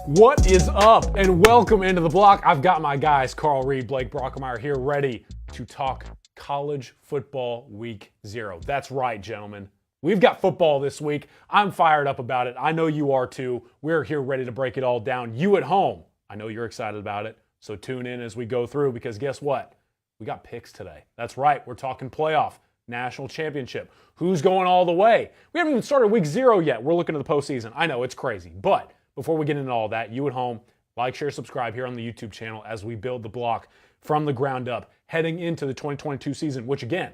What is up? And welcome into the block. I've got my guys, Reed, Blake Brockermeyer here, ready to talk college football week 0. That's right, gentlemen. We've got football this week. I'm fired up about it. I know you are too. We're here ready to break it all down. You at home, I know you're excited about it. So tune in as we go through because guess what? We got picks today. That's right. We're talking playoff, national championship. Who's going all the way? We haven't even started week 0 yet. We're looking at the postseason. I know it's crazy, but before we get into all that, you at home, like, share, subscribe here on the YouTube channel as we build the block from the ground up, heading into the 2022 season, which again,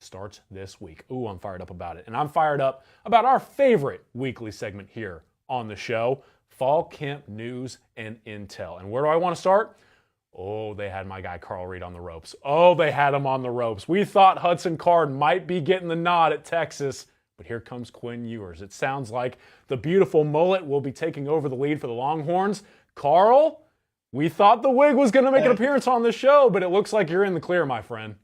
starts this week. Ooh, I'm fired up about it. And I'm fired up about our favorite weekly segment here on the show, Fall Camp News and Intel. And where do I want to start? Oh, they had my guy Carl Reed on the ropes. Oh, they had him on the ropes. We thought Hudson Card might be getting the nod at Texas, but here comes Quinn Ewers. It sounds like the beautiful mullet will be taking over the lead for the Longhorns. Carl, we thought the wig was going to make an appearance on the show, but it looks like you're in the clear, my friend.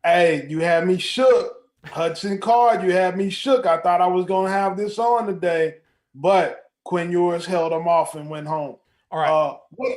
Hey, you had me shook. Hudson Card, you had me shook. I thought I was going to have this on today, but Quinn Ewers held him off and went home. All right.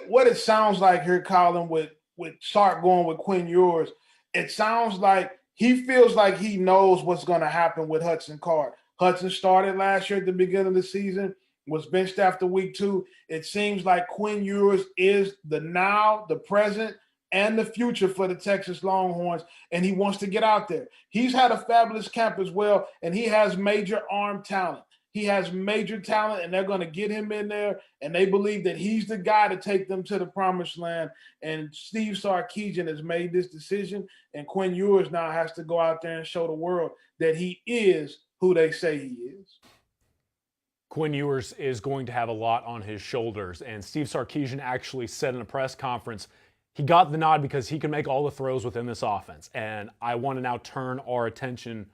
What it sounds like here, Colin, with Sark going with Quinn Ewers, it sounds like he feels like he knows what's going to happen with Hudson Card. Hudson started last year at the beginning of the season, was benched after week 2. It seems like Quinn Ewers is the now, the present, and the future for the Texas Longhorns, and he wants to get out there. He's had a fabulous camp as well, and he has major arm talent. He has major talent, and they're going to get him in there, and they believe that he's the guy to take them to the promised land. And Steve Sarkisian has made this decision, and Quinn Ewers now has to go out there and show the world that he is who they say he is. Quinn Ewers is going to have a lot on his shoulders, and Steve Sarkisian actually said in a press conference he got the nod because he can make all the throws within this offense. And I want to now turn our attention,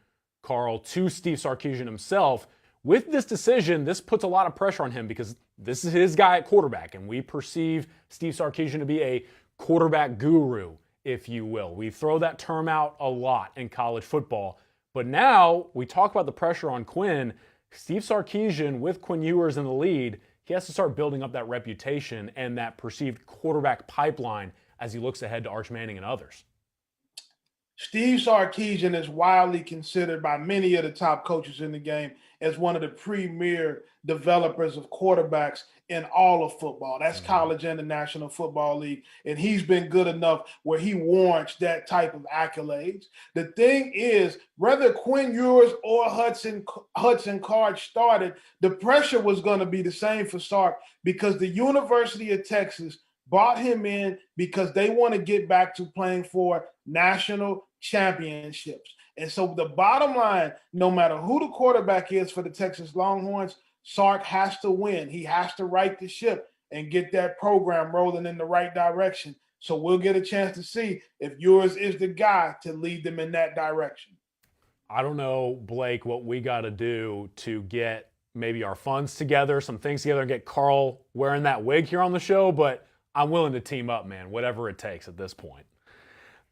Carl, to Steve Sarkisian himself. With this decision, this puts a lot of pressure on him because this is his guy at quarterback, and we perceive Steve Sarkisian to be a quarterback guru, if you will. We throw that term out a lot in college football, but now we talk about the pressure on Quinn. Steve Sarkisian, with Quinn Ewers in the lead, he has to start building up that reputation and that perceived quarterback pipeline as he looks ahead to Arch Manning and others. Steve Sarkisian is widely considered by many of the top coaches in the game as one of the premier developers of quarterbacks in all of football. That's college and the National Football League. And he's been good enough where he warrants that type of accolades. The thing is, whether Quinn Ewers or Hudson Card started, the pressure was going to be the same for Sark because the University of Texas brought him in because they want to get back to playing for national championships. And so the bottom line, no matter who the quarterback is for the Texas Longhorns, Sark has to win. He has to right the ship and get that program rolling in the right direction. So we'll get a chance to see if Ewers is the guy to lead them in that direction. I don't know, Blake, what we got to do to get maybe our funds together, some things together, and get Carl wearing that wig here on the show, but I'm willing to team up, man, whatever it takes at this point.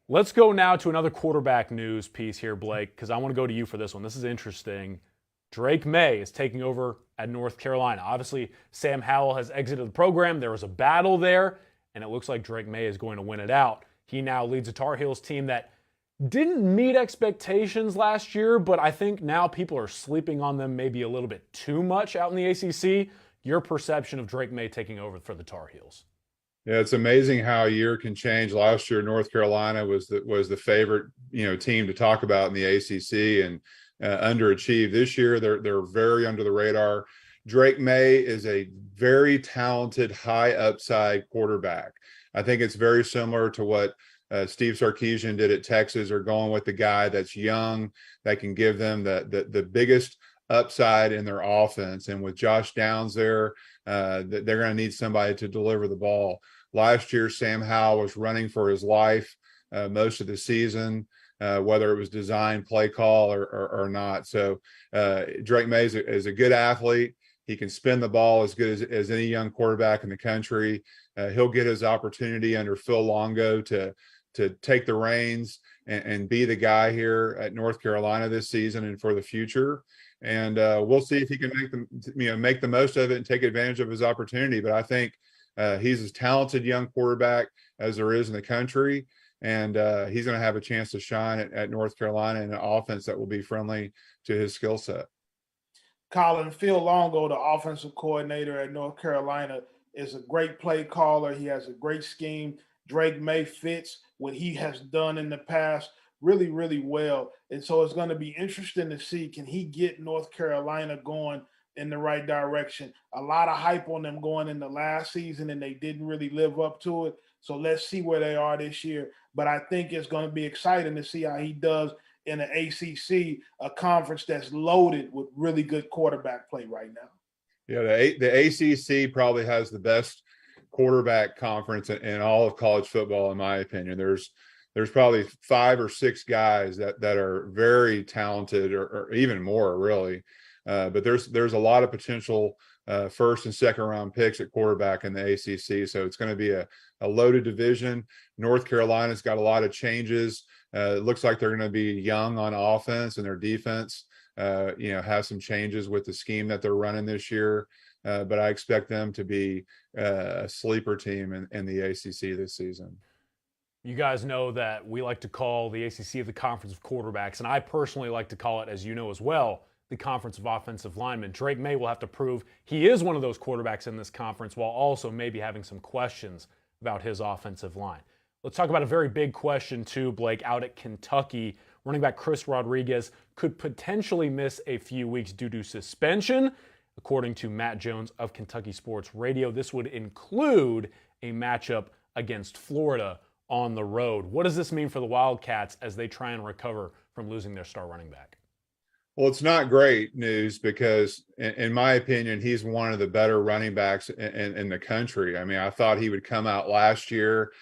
Let's go now to another quarterback news piece here, Blake, because I want to go to you for this one. This is interesting. Drake May is taking over at North Carolina. Obviously, Sam Howell has exited the program. There was a battle there, and it looks like Drake May is going to win it out. He now leads a Tar Heels team that didn't meet expectations last year, but I think now people are sleeping on them maybe a little bit too much out in the ACC. Your perception of Drake May taking over for the Tar Heels? Yeah, it's amazing how a year can change. Last year, North Carolina was the favorite team to talk about in the ACC and underachieved. This year, they're very under the radar. Drake May is a very talented, high upside quarterback. I think it's very similar to what Steve Sarkisian did at Texas, or going with the guy that's young that can give them the biggest upside in their offense. And with Josh Downs there, they're going to need somebody to deliver the ball. Last year, Sam Howell was running for his life most of the season, whether it was design, play call, or not. So Drake May is a good athlete. He can spin the ball as good as any young quarterback in the country. He'll get his opportunity under Phil Longo to take the reins and be the guy here at North Carolina this season and for the future. and we'll see if he can make the most of it and take advantage of his opportunity. But I think he's a talented young quarterback as there is in the country, and he's going to have a chance to shine at North Carolina in an offense that will be friendly to his skill set. Colin, Phil Longo, the offensive coordinator at North Carolina, is a great play caller. He has a great scheme. Drake May fits what he has done in the past really, really well. And so it's going to be interesting to see, can he get North Carolina going in the right direction? A lot of hype on them going in the last season, and they didn't really live up to it. So let's see where they are this year. But I think it's going to be exciting to see how he does in the ACC, a conference that's loaded with really good quarterback play right now. Yeah, the ACC probably has the best quarterback conference in all of college football, in my opinion. There's probably 5 or 6 guys that are very talented, or even more, really. But there's a lot of potential first and second round picks at quarterback in the ACC. So it's going to be a loaded division. North Carolina's got a lot of changes. It looks like they're going to be young on offense, and their defense, have some changes with the scheme that they're running this year. But I expect them to be a sleeper team in the ACC this season. You guys know that we like to call the ACC the Conference of Quarterbacks, and I personally like to call it, as you know as well, the Conference of Offensive Linemen. Drake May will have to prove he is one of those quarterbacks in this conference, while also maybe having some questions about his offensive line. Let's talk about a very big question too, Blake, out at Kentucky. Running back Chris Rodriguez could potentially miss a few weeks due to suspension. According to Matt Jones of Kentucky Sports Radio, this would include a matchup against Florida on the road. What does this mean for the Wildcats as they try and recover from losing their star running back? Well, it's not great news because, in my opinion, he's one of the better running backs in the country. I mean, I thought he would come out last year.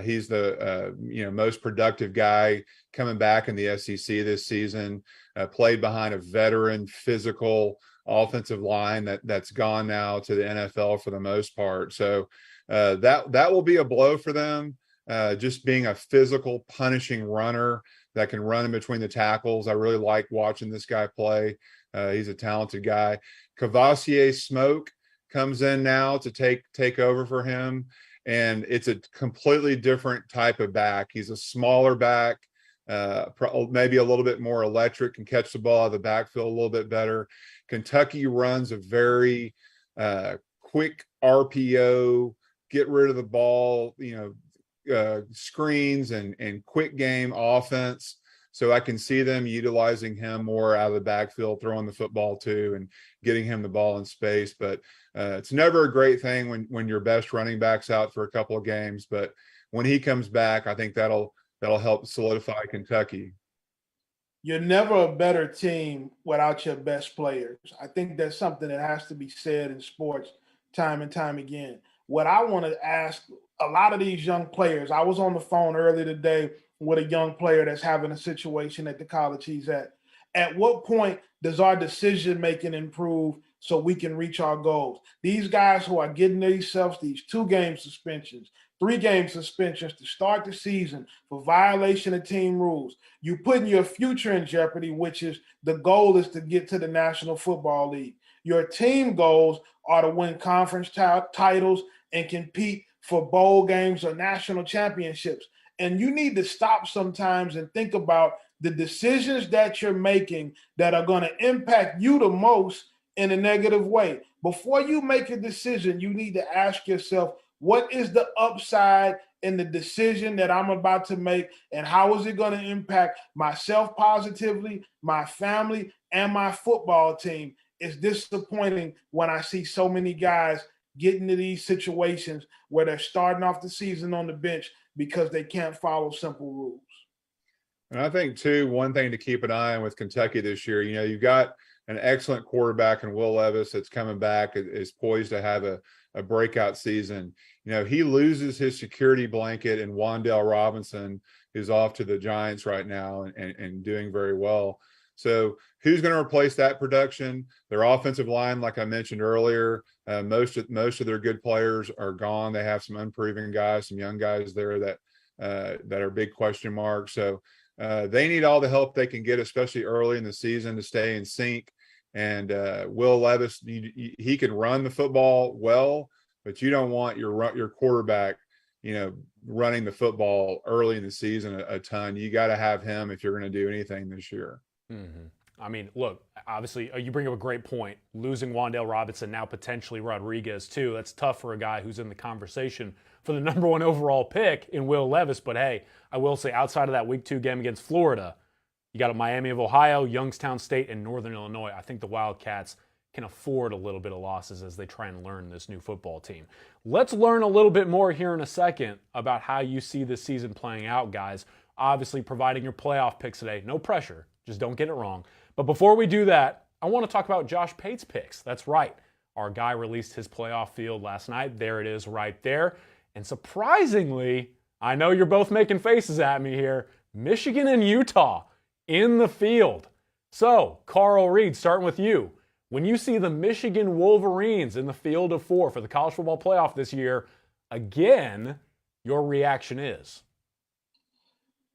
He's the most productive guy coming back in the SEC this season. Played behind a veteran, physical offensive line that's gone now to the NFL for the most part. So that will be a blow for them. Just being a physical, punishing runner that can run in between the tackles. I really like watching this guy play. He's a talented guy. Cavassier Smoke comes in now to take over for him, and it's a completely different type of back. He's a smaller back, maybe a little bit more electric, can catch the ball out of the backfield a little bit better. Kentucky runs a very quick RPO, get rid of the ball, screens and quick game offense. So I can see them utilizing him more out of the backfield, throwing the football too, and getting him the ball in space. But it's never a great thing when your best running back's out for a couple of games. But when he comes back, I think that'll help solidify Kentucky. You're never a better team without your best players. I think that's something that has to be said in sports time and time again. What I want to ask a lot of these young players, I was on the phone earlier today with a young player that's having a situation at the college he's at. At what point does our decision-making improve so we can reach our goals? These guys who are getting themselves these 2-game suspensions, 3-game suspensions to start the season for violation of team rules, you putting your future in jeopardy, which is the goal is to get to the National Football League. Your team goals are to win conference titles and compete for bowl games or national championships. And you need to stop sometimes and think about the decisions that you're making that are going to impact you the most in a negative way. Before you make a decision, you need to ask yourself, what is the upside in the decision that I'm about to make, and how is it going to impact myself positively, my family, and my football team? It's disappointing when I see so many guys get into these situations where they're starting off the season on the bench because they can't follow simple rules. And I think, too, one thing to keep an eye on with Kentucky this year, you've got an excellent quarterback in Will Levis that's coming back, is poised to have a breakout season. He loses his security blanket in Wan'Dale Robinson, who's off to the Giants right now and doing very well. So who's going to replace that production? Their offensive line, like I mentioned earlier, most of their good players are gone. They have some unproven guys, some young guys there that are big question marks. So they need all the help they can get, especially early in the season, to stay in sync And Will Levis, he can run the football well, but you don't want your quarterback, running the football early in the season a ton. You got to have him if you're going to do anything this year. Mm-hmm. I mean, look, obviously, you bring up a great point. Losing Wan'Dale Robinson, now potentially Rodriguez, too. That's tough for a guy who's in the conversation for the number 1 overall pick in Will Levis. But hey, I will say, outside of that Week 2 game against Florida, you got a Miami of Ohio, Youngstown State, and Northern Illinois. I think the Wildcats can afford a little bit of losses as they try and learn this new football team. Let's learn a little bit more here in a second about how you see this season playing out, guys. Obviously, providing your playoff picks today. No pressure. Just don't get it wrong. But before we do that, I want to talk about Josh Pate's picks. That's right. Our guy released his playoff field last night. There it is right there. And surprisingly, I know you're both making faces at me here, Michigan and Utah in the field. So, Carl Reed, starting with you. When you see the Michigan Wolverines in the field of 4 for the college football playoff this year, again, your reaction is?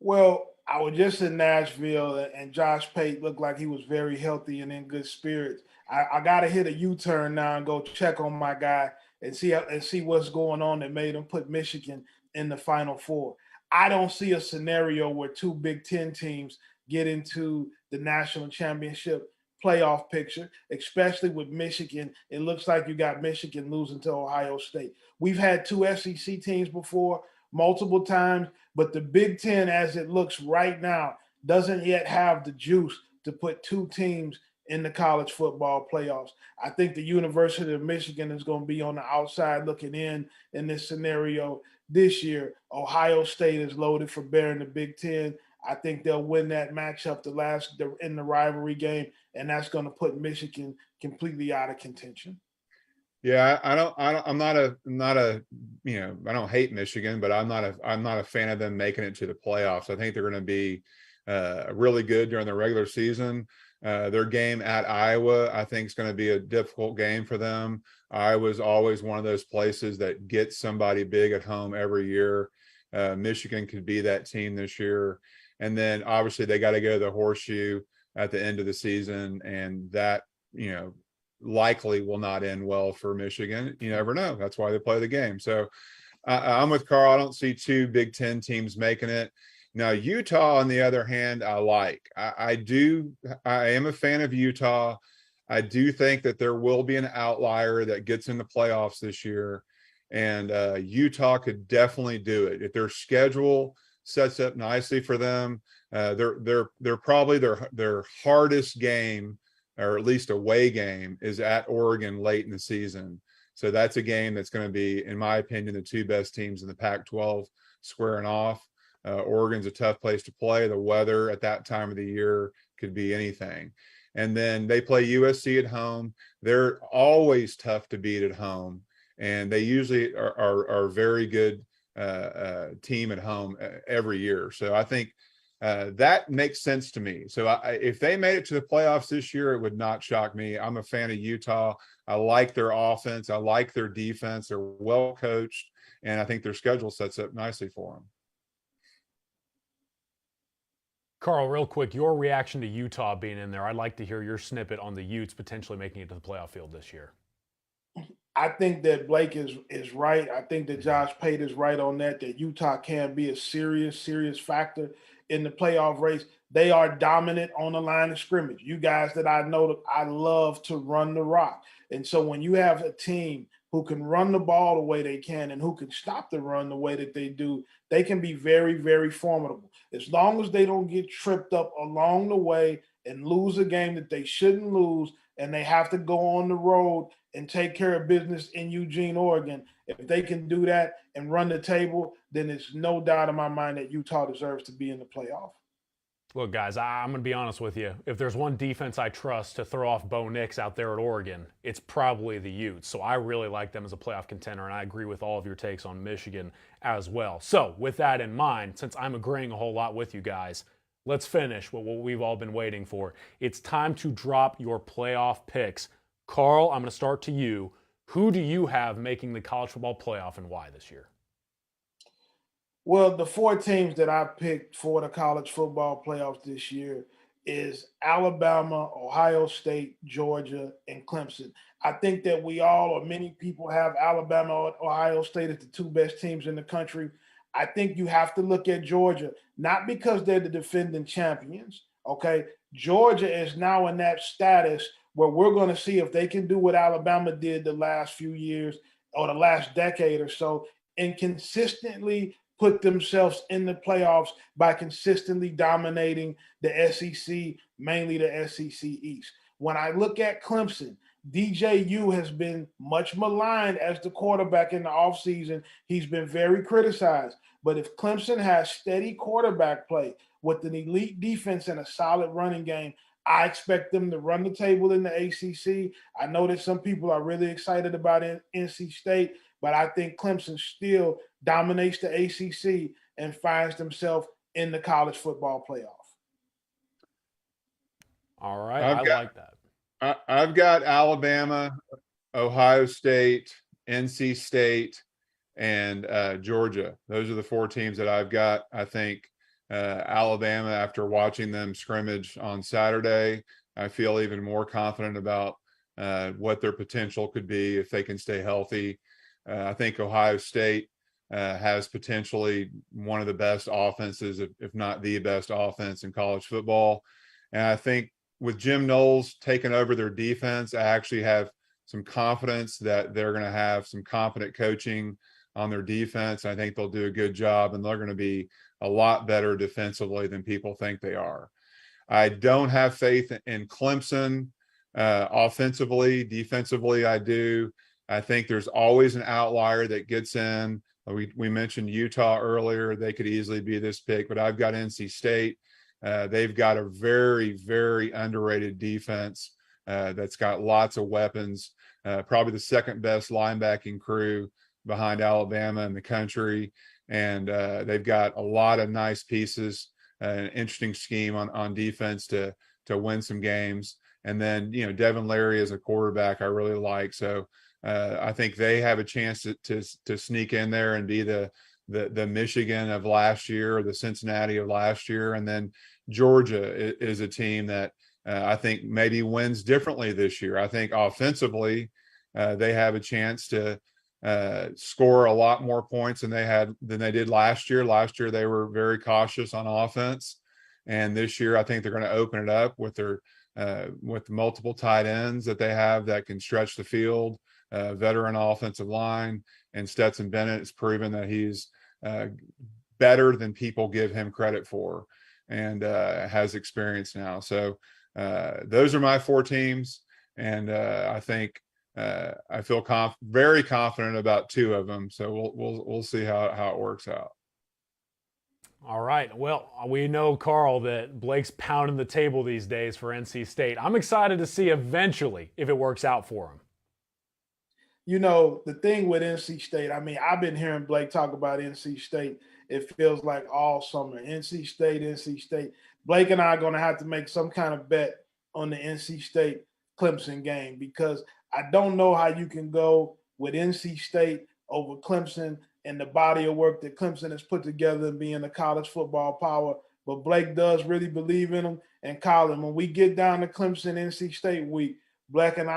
Well, I was just in Nashville, and Josh Pate looked like he was very healthy and in good spirits. I got to hit a U-turn now and go check on my guy and see what's going on that made him put Michigan in the Final Four. I don't see a scenario where 2 Big Ten teams get into the national championship playoff picture, especially with Michigan. It looks like you got Michigan losing to Ohio State. We've had 2 SEC teams before, multiple times, but the Big Ten, as it looks right now, doesn't yet have the juice to put 2 teams in the college football playoffs. I think the University of Michigan is going to be on the outside looking in this scenario this year. Ohio State is loaded for bear in the Big Ten. I think they'll win that matchup in the rivalry game, and that's going to put Michigan completely out of contention. Yeah, I'm not a, I don't hate Michigan, but I'm not a fan of them making it to the playoffs. I think they're going to be really good during the regular season. Their game at Iowa, I think, is going to be a difficult game for them. Iowa's always one of those places that gets somebody big at home every year. Michigan could be that team this year. And then obviously they got to go to the Horseshoe at the end of the season, and that, likely will not end well for Michigan. You never know. That's why they play the game. So I'm with Carl. I don't see 2 Big Ten teams making it. Now, Utah, on the other hand, I like. I am a fan of Utah. I do think that there will be an outlier that gets in the playoffs this year, and Utah could definitely do it if their schedule sets up nicely for them. They're probably their hardest game, or at least away game, is at Oregon late in the season. So that's a game that's going to be, in my opinion, the 2 best teams in the Pac-12 squaring off. Oregon's a tough place to play. The weather at that time of the year could be anything. And then they play USC at home. They're always tough to beat at home, and they usually are very good team at home every year. So I think that makes sense to me. So if they made it to the playoffs this year, it would not shock me. I'm a fan of Utah. I like their offense. I like their defense. They're well coached, and I think their schedule sets up nicely for them. Carl, real quick, your reaction to Utah being in there. I'd like to hear your snippet on the Utes potentially making it to the playoff field this year. I think that Blake is right. I think that Josh Pate is right on that Utah can be a serious factor in the playoff race. They are dominant on the line of scrimmage. You guys that I know, that I love to run the rock. And so when you have a team who can run the ball the way they can and who can stop the run the way that they do, they can be very formidable. As long as they don't get tripped up along the way and lose a game that they shouldn't lose, and they have to go on the road and take care of business in Eugene, Oregon. If they can do that and run the table, then it's no doubt in my mind that Utah deserves to be in the playoff. Look, guys, I'm going to be honest with you. If there's one defense I trust to throw off Bo Nix out there at Oregon, it's probably the Utes. So I really like them as a playoff contender, and I agree with all of your takes on Michigan as well. So with that in mind, since I'm agreeing a whole lot with you guys, let's finish what we've all been waiting for. It's time to drop your playoff picks. Carl, I'm going to start to you. Who do you have making the college football playoff and why this year? Well, the 4 teams that I picked for the college football playoffs this year is Alabama, Ohio State, Georgia, and Clemson. I think that we all, or many people, have Alabama or Ohio State as the two best teams in the country. I think you have to look at Georgia, not because they're the defending champions. Okay. Georgia is now in that status where we're going to see if they can do what Alabama did the last few years or the last decade or so and consistently put themselves in the playoffs by consistently dominating the SEC, mainly the SEC East. When I look at Clemson, DJU has been much maligned as the quarterback in the offseason. He's been very criticized. But if Clemson has steady quarterback play with an elite defense and a solid running game, I expect them to run the table in the ACC. I know that some people are really excited about NC State, but I think Clemson still dominates the ACC and finds themselves in the college football playoff. All right, I like that. I've got Alabama, Ohio State, NC State, and Georgia. Those are the four teams that I've got. I think Alabama, after watching them scrimmage on Saturday, I feel even more confident about what their potential could be if they can stay healthy. I think Ohio State has potentially one of the best offenses, if not the best offense in college football. And I think with Jim Knowles taking over their defense, I actually have some confidence that they're going to have some competent coaching on their defense. I think they'll do a good job, and they're going to be a lot better defensively than people think they are. I don't have faith in Clemson offensively. Defensively, I do. I think there's always an outlier that gets in. We mentioned Utah earlier. They could easily be this pick, but I've got NC State. They've got a very, very underrated defense that's got lots of weapons, probably the second best linebacking crew behind Alabama in the country. And they've got a lot of nice pieces, an interesting scheme on defense to win some games. And then, Devin Leary as a quarterback, I really like. So I think they have a chance to sneak in there and be the Michigan of last year or the Cincinnati of last year. And then Georgia is a team that I think maybe wins differently this year. I think offensively they have a chance to score a lot more points than they did last year. Last year they were very cautious on offense, and this year I think they're going to open it up with their with multiple tight ends that they have that can stretch the field. Veteran offensive line, and Stetson Bennett has proven that he's better than people give him credit for, and has experience now. So those are my four teams, and I think I feel very confident about two of them. So we'll see how it works out. All right. Well, we know, Carl, that Blake's pounding the table these days for NC State. I'm excited to see eventually if it works out for him. The thing with NC State, I've been hearing Blake talk about NC State. It feels like all summer. NC State. Blake and I are going to have to make some kind of bet on the NC State Clemson game, because I don't know how you can go with NC State over Clemson and the body of work that Clemson has put together and being a college football power. But Blake does really believe in them. And Colin, when we get down to Clemson NC State week, Blake and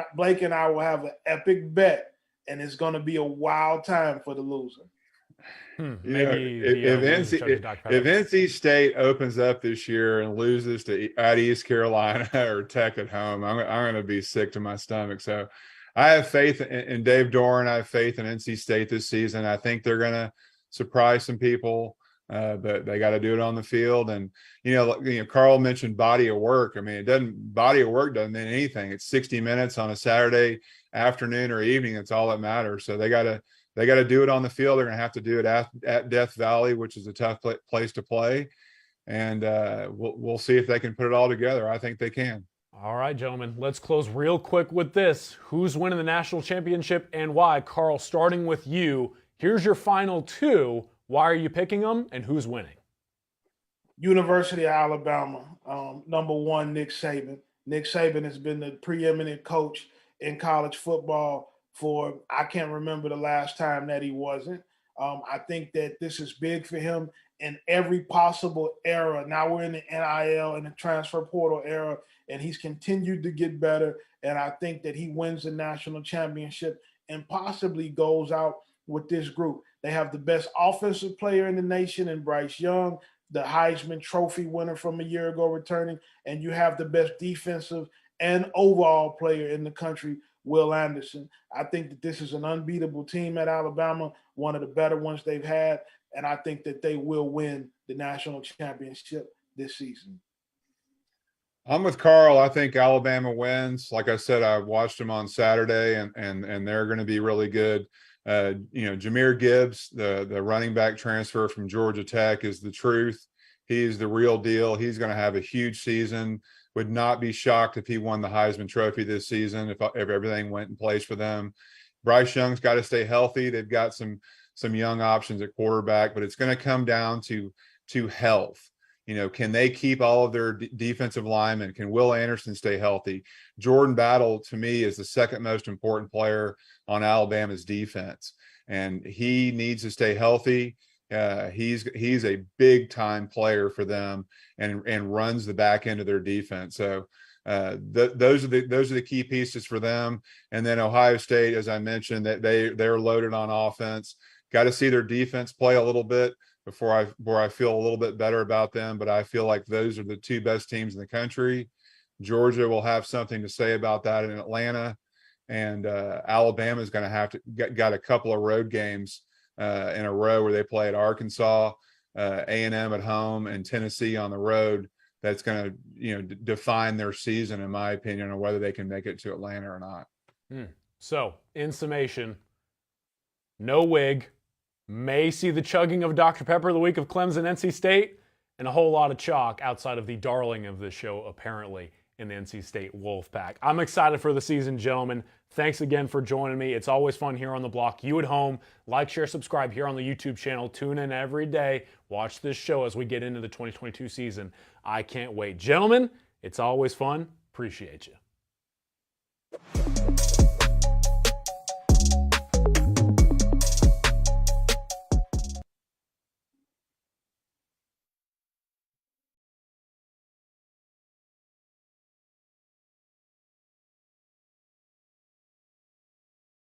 I will have an epic bet. And it's going to be a wild time for the loser. If NC State opens up this year and loses at East Carolina or Tech at home, I'm going to be sick to my stomach. So I have faith in Dave Doran. I have faith in NC State this season. I think they're going to surprise some people, but they got to do it on the field. And Carl mentioned body of work. Body of work doesn't mean anything. It's 60 minutes on a Saturday afternoon or evening. That's all that matters. So they got to do it on the field. They're going to have to do it at Death Valley, which is a tough place to play. And we'll see if they can put it all together. I think they can. All right, gentlemen, let's close real quick with this. Who's winning the national championship and why? Carl, starting with you, here's your final two. Why are you picking them, and who's winning? University of Alabama, number one, Nick Saban. Nick Saban has been the preeminent coach in college football for, I can't remember the last time that he wasn't. I think that this is big for him in every possible era. Now we're in the NIL and the transfer portal era, and he's continued to get better. And I think that he wins the national championship and possibly goes out with this group. They have the best offensive player in the nation in Bryce Young, the Heisman Trophy winner from a year ago returning, and you have the best defensive and overall player in the country, Will Anderson. I think that this is an unbeatable team at Alabama, one of the better ones they've had, and I think that they will win the national championship this season. I'm with Carl. I think Alabama wins. Like I said, I watched them on Saturday, and they're going to be really good. Jahmyr Gibbs, the running back transfer from Georgia Tech, is the truth. He's the real deal. He's going to have a huge season. Would not be shocked if he won the Heisman Trophy this season if everything went in place for them. Bryce Young's got to stay healthy. They've got some young options at quarterback, but it's going to come down to health. Can they keep all of their defensive linemen? Can Will Anderson stay healthy? Jordan Battle, to me, is the second most important player on Alabama's defense, and he needs to stay healthy. He's a big time player for them and runs the back end of their defense. So those are the key pieces for them. And then Ohio State, as I mentioned, that they're loaded on offense. Got to see their defense play a little bit before I feel a little bit better about them. But I feel like those are the two best teams in the country. Georgia will have something to say about that in Atlanta, and Alabama is going to have to got a couple of road games in a row where they play at Arkansas, A&M at home, and Tennessee on the road. That's going to define their season, in my opinion, on whether they can make it to Atlanta or not. So, in summation, no wig, may see the chugging of Dr. Pepper the week of Clemson, NC State, and a whole lot of chalk outside of the darling of the show, apparently, in the NC State Wolfpack. I'm excited for the season, gentlemen. Thanks again for joining me. It's always fun here on the block. You at home, like, share, subscribe here on the YouTube channel. Tune in every day. Watch this show as we get into the 2022 season. I can't wait. Gentlemen, it's always fun. Appreciate you.